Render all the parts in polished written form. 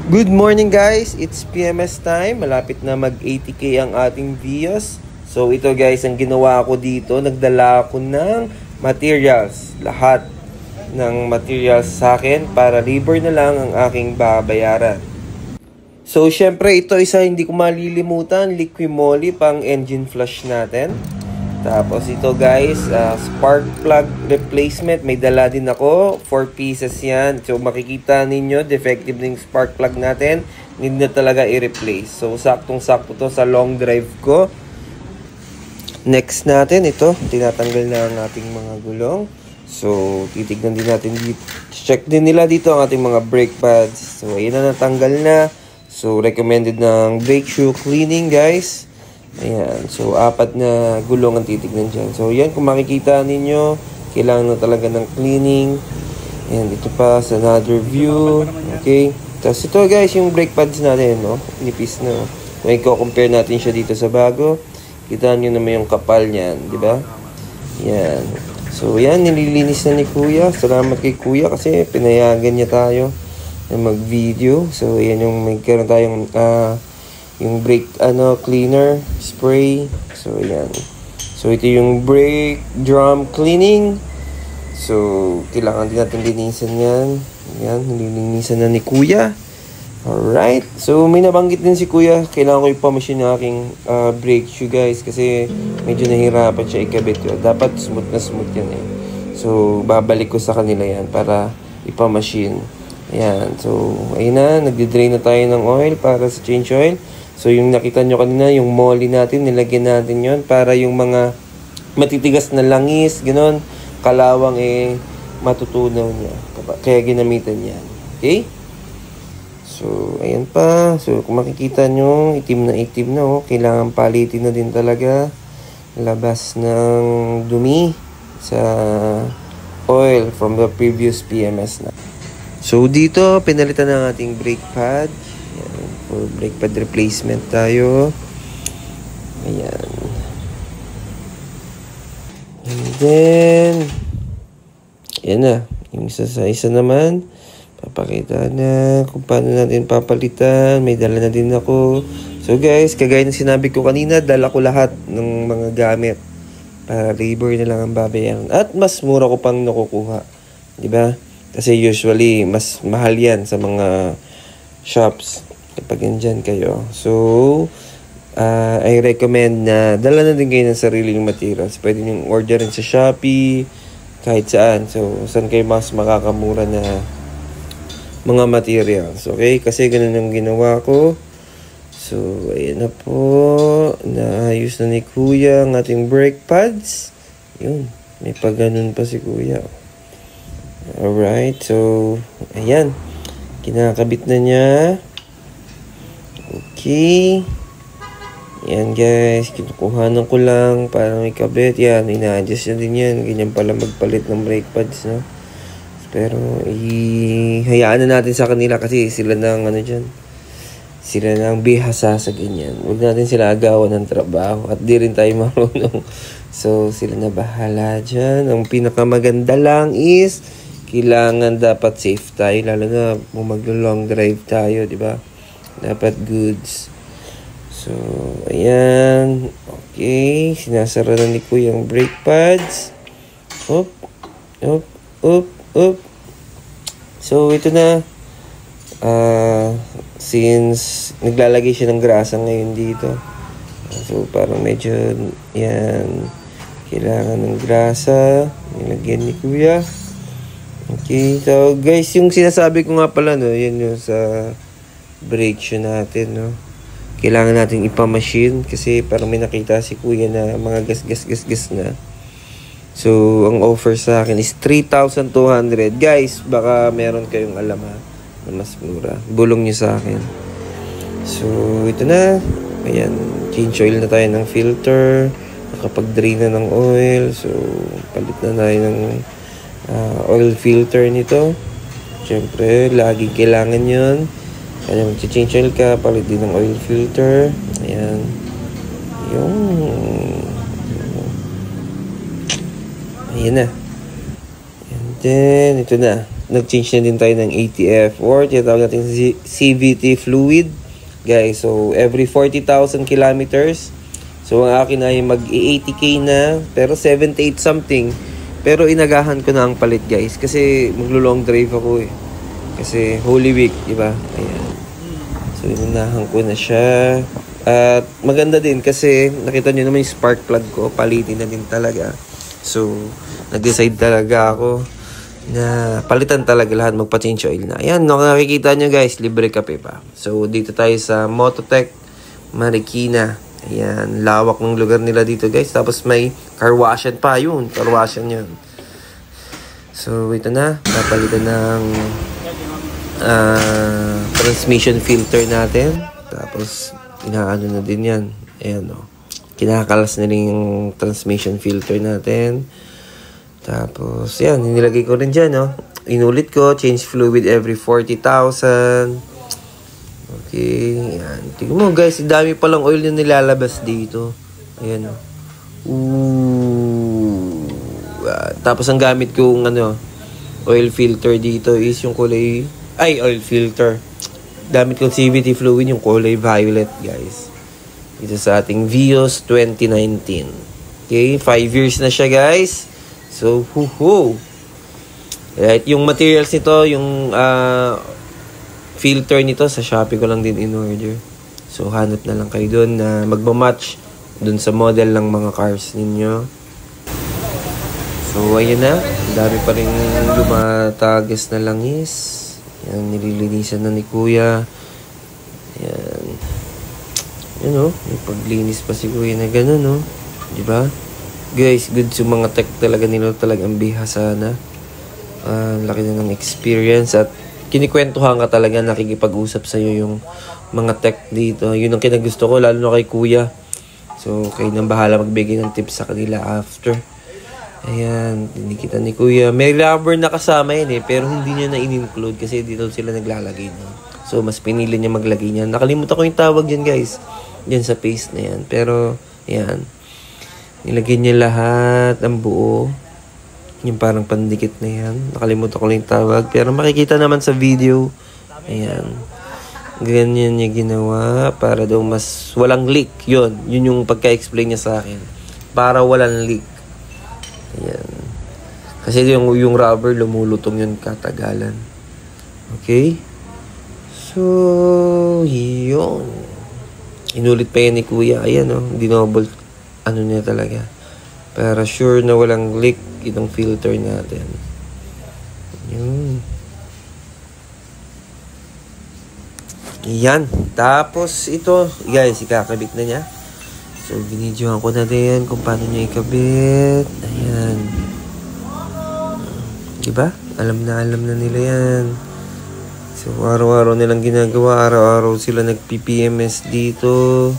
Good morning guys, it's PMS time. Malapit na mag 80k ang ating views. So ito guys, ang ginawa ko dito, nagdala ako ng materials. Lahat ng materials sa akin para labor na lang ang aking babayaran. So syempre ito isa hindi ko malilimutan, Liquimoly pang engine flush natin. Tapos ito guys, spark plug replacement. May dala din ako. 4 pieces yan. So makikita ninyo, defective ng spark plug natin. Need na talaga i-replace. So saktong-sakto to sa long drive ko. Next natin, ito. Tinatanggal na ang ating mga gulong. So titignan din natin dito. Check din nila dito ang ating mga brake pads. So ayun na, natanggal na. So recommended ng brake shoe cleaning guys. Ayan. So, 4 na gulong ang titignan dyan. So, yan. Kung makikita ninyo, kailangan na talaga ng cleaning. Ayan. Dito pa sa another view. Okay. Tapos, ito guys, yung brake pads natin, no? Nipis na. Kung i-compare natin siya dito sa bago, kita nyo naman yung kapal niyan. Diba? Yan. So, yan. Nililinis na ni Kuya. Salamat kay Kuya kasi pinayagan niya tayo na mag-video. So, ayan yung may karoon tayong yung brake cleaner spray. So ayan. So ito yung brake drum cleaning. So kailangan din natin linisan yan. Ayan, nilinisan na ni Kuya. Alright. So may nabanggit din si Kuya, kailangan ko ipamachine yung aking brake shoe guys kasi medyo nahirapan siya ikabit yun. Dapat smooth na smooth yan eh. So babalik ko sa kanila yan para ipamachine. Ayan. So ayun na, nagdi-drain na tayo ng oil para sa change oil. So, yung nakita nyo kanina, yung molly natin, nilagyan natin yon para yung mga matitigas na langis, gano'n, kalawang matutunaw niya. Kaya ginamitan niya. Okay? So, ayan pa. So, kung makikita nyo, itim na, oh. Kailangan palitin na din talaga. Labas ng dumi sa oil from the previous PMS na. So, dito, pinalitan ng ating brake pad. For brake pad replacement tayo. Ayan. And then, ayan na. Yung isa sa isa naman, papakita na kung paano natin papalitan. May dala na din ako. So guys, kagaya ng sinabi ko kanina, dala ko lahat ng mga gamit. Para labor na lang ang babayaran. At mas mura ko pang nakukuha. Diba? Kasi usually, mas mahal yan sa mga shops kapag nandyan kayo. So, I recommend na dala na din kayo ng sariling materials. Pwede nyo orderin sa Shopee, kahit saan. So, saan kayo mas makakamura na mga materials. Okay? Kasi ganun ang ginawa ko. So, ayan na po. Naayos na ni Kuya ang ating brake pads. Yun. May pag-ganun pa si Kuya. Alright. So, ayan. Kinakabit na niya. Okay. Yan guys. Kinukuhanan ko lang para may kabit. Yan. Ina-adjust na din yan. Ganyan pala magpalit ng brake pads, no? Pero, hayaan na natin sa kanila kasi sila nang dyan. Sila nang bihasa sa ganyan. Huwag natin sila agawan ng trabaho. At di rin tayo marunong. So, sila na bahala dyan. Ang pinakamaganda lang is kailangan dapat safe tayo. Lalo na kung mag-long drive tayo, di ba? Dapat goods. So, ayan. Okay. Sinasara na ni Kuya yung brake pads. Up. Up. Up. Up. So, ito na. Since naglalagay siya ng grasa ngayon dito. So, parang medyo, yan. Kailangan ng grasa. Nilagyan ni Kuya. Okay. So, guys, yung sinasabi ko nga pala, no, yan yung sa brake shoe natin, no. Kailangan natin ipamachine kasi parang may nakita si Kuya na mga gas na. So, ang offer sa akin is 3,200. Guys, baka meron kayong alam na mas mura. Bulong nyo sa akin. So, ito na. Ayan, change oil na tayo ng filter. Nakapag-drain na ng oil. So, palit na tayo ng oil filter nito. Siyempre, lagi kailangan yun. Kaya mag-change oil ka, palit din ng oil filter. Ayan. Ayan na. And then, ito na. nag-change na din tayo ng ATF or tinatawag natin CVT fluid. Guys, so every 40,000 kilometers. So ang akin ay mag-80k na, pero 78 something. Pero inagahan ko na ang palit, guys, kasi maglo-long drive ako eh. Kasi Holy Week, di ba? Ayan. So inunahan ko na siya. At maganda din kasi nakita nyo naman yung spark plug ko, palitin na din talaga. So nag-decide talaga ako na palitan talaga lahat, magpa-change oil na. Ayan, nakikita nyo guys, libre kape pa. So, dito tayo sa Mototech Marikina. Ayan, lawak ng lugar nila dito guys. Tapos may car washan pa yun. Car washan yun. So, ito na. Papalitan ng transmission filter natin. Tapos, inaano na din yan. Ayan o. Kinakalas na rin yung transmission filter natin. Tapos, yan, nilagay ko rin dyan, no? Inulit ko, change fluid every 40,000. Okay, yan. Tingnan mo, guys, dami palang oil na nilalabas dito. Ayan, no? Ooh. Tapos, ang gamit kong, oil filter dito is yung kulay, oil filter. Gamit kong CVT fluid, yung kulay violet, guys. Dito sa ating Vios 2019. Okay, 5 years na siya, guys. So, right, yung materials nito, yung filter nito, sa Shopee ko lang din in-order. So, hanap na lang kayo doon na magmamatch doon sa model ng mga cars ninyo. So, ayun na. Dami pa rin lumatagas na langis. Yan, nililinisan na ni Kuya. Yan. Yan o, may paglinis pa si Kuya na gano'n, no? Diba? Guys, good sa mga tech talaga nila, talagang bihasa na. Laki na ng experience at kinikwentuhan ka talaga, nakikipag-usap sa'yo yung mga tech dito. Yun ang kinagusto ko, lalo na kay Kuya. So, kayo nang bahala magbigay ng tips sa kanila after. Ayan, tinikita ni Kuya. May rubber na kasama yan eh, pero hindi niya na in-include kasi dito sila naglalagay na. So, mas pinili niya maglagay niyan. Nakalimutan ko yung tawag dyan, guys. Dyan sa paste na yan. Pero, ayan. Nilagay niya lahat, ang buo. Yung parang pandikit na yan. Nakalimutan ko lang yung tawag. Pero makikita naman sa video. Ayan. Ganyan niya ginawa. Para daw mas walang leak. Yun yung pagka-explain niya sa akin. Para walang leak. Ayan. Kasi yung rubber, lumulutong yun katagalan. Okay? So, yun. Inulit pa yan ni Kuya. Ayan o. Dinoble. Ano niya talaga. Para sure na walang leak itong filter natin. Yun. Yan. Tapos ito, guys, ikakabit na niya. So, binidyohan ko na din kung paano niya ikabit. Ayan. Diba? Alam na nila yan. So, araw-araw nilang ginagawa. Araw-araw sila nag-PPMS dito.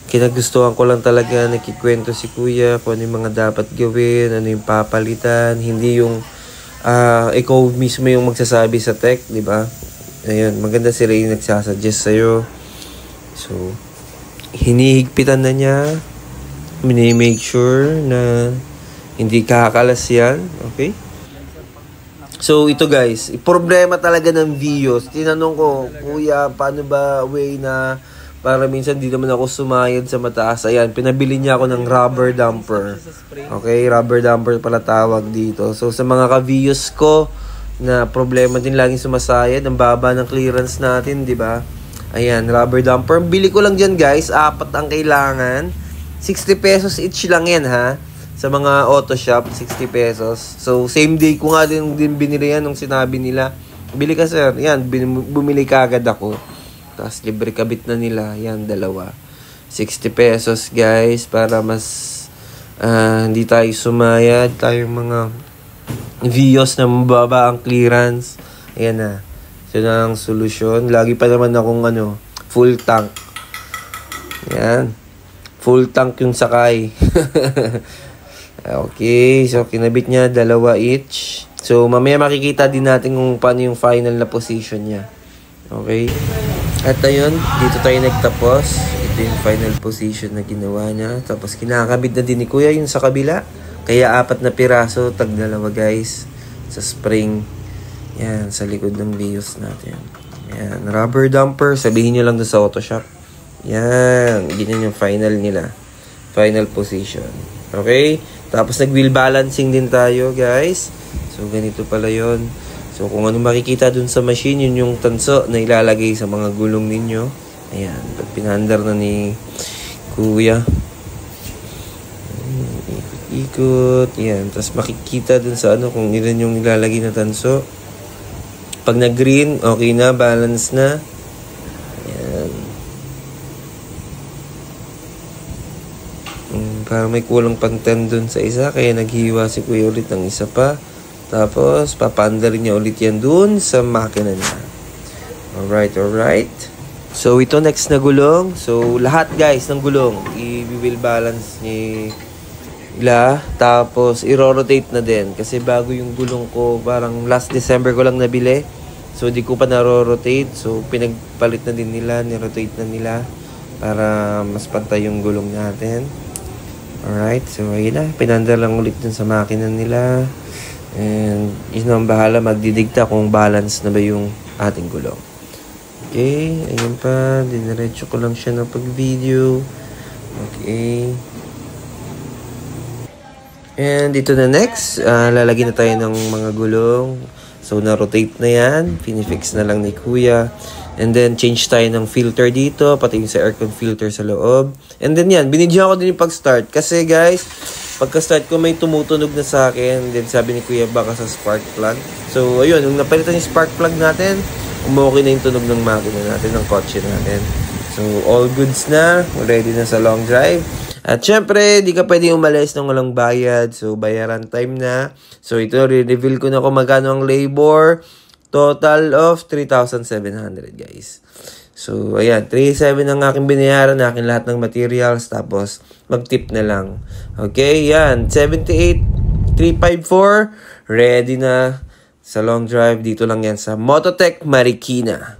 Kinagustuhan ko lang talaga, nakikwento si Kuya kung ano yung mga dapat gawin, ano yung papalitan. Hindi yung ikaw mismo yung magsasabi sa tech, di ba? Ayun, maganda sila yung nagsasuggest sa'yo. So, hinihigpitan na niya. Mini-make sure na hindi kakakalas yan. Okay? So, ito guys, problema talaga ng Vios. Tinanong ko, Kuya, paano ba way na para minsan di naman ako sumayad sa mataas. Ayan, pinabili niya ako ng rubber damper. Okay, rubber damper pala tawag dito. So, sa mga ka-Vios ko na problema din laging sumasayad, ang baba ng clearance natin, di ba? Ayan, rubber damper. Bili ko lang dyan, guys. 4 ang kailangan. 60 pesos each lang yan, ha? Sa mga auto shop, 60 pesos. So, same day ko nga din binili yan nung sinabi nila. Bili ka, sir. Yan, bumili ka agad ako. Tapos, libre kabit na nila. Yan, 2. 60 pesos, guys. Para mas hindi tayo sumayad. Tayong mga Vios na mababa ang clearance. Ayan na. So, na ang solusyon. Lagi pa naman akong full tank. Yan. Full tank yung sakay. Okay. So, kinabit niya 2 each. So, mamaya makikita din natin kung paano yung final na position niya. Okay. At ayun, dito tayo nagtapos. Ito yung final position na ginawa niya. Tapos, kinakabit na din ni Kuya yung sa kabila. Kaya 4 na piraso, tag 2 guys. Sa spring. Yan, sa likod ng Vios natin. Yan, rubber dumper. Sabihin nyo lang doon sa Autoshop. Yan, ganyan yung final nila. Final position. Okay? Tapos nag-wheel balancing din tayo, guys. So, ganito pala yon. So, kung ano makikita dun sa machine, yun yung tanso na ilalagay sa mga gulong ninyo. Ayan, pag pinandar na ni Kuya. Ikot. Yan, tapos makikita dun sa ano kung ilan yung ilalagay na tanso. Pag nag-green, okay na, balance na. Ayan. Parang may kulang pantan dun sa isa, kaya naghiwa si Kuya ulit ng isa pa. Tapos, papanda rin niya ulit yan dun sa makina niya. Alright. So, ito next na gulong. So, lahat guys ng gulong, i-wheel balance nila. Tapos, i-rotate na din. Kasi bago yung gulong ko, parang last December ko lang nabili. So, di ko pa na-rotate. So, pinagpalit na din nila, ni-rotate na nila para mas pantay yung gulong natin. Alright, so ayun na. Pinanda lang ulit dun sa makina nila. And yun ang bahala magdidikta kung balance na ba yung ating gulong. Okay, ayun pa. Diniretso ko lang siya ng pag-video. Okay. And dito na next. Lalagyan na tayo ng mga gulong. So, na-rotate na yan. Pinifix na lang ni Kuya. And then, change tayo ng filter dito. Pati yung sa aircon filter sa loob. And then yan, binidyohan ko din yung pag-start. Kasi guys, pagka-start ko may tumutunog na sa akin. Then sabi ni Kuya baka sa spark plug. So, ayun, nung napalitan yung spark plug natin, umokay na yung tunog ng makina natin, ng kotse natin. So, all goods na. Ready na sa long drive. At syempre, di ka pwedeng umalis ng walang bayad. So, bayaran time na. So, ito, re-reveal ko na kung magkano ang labor. Total of 3,700 guys. So, ayan. 3,700 ang aking binayaran. Aking lahat ng materials. Tapos, mag-tip na lang. Okay, yan. 78,354. Ready na sa long drive. Dito lang yan sa Mototech Marikina.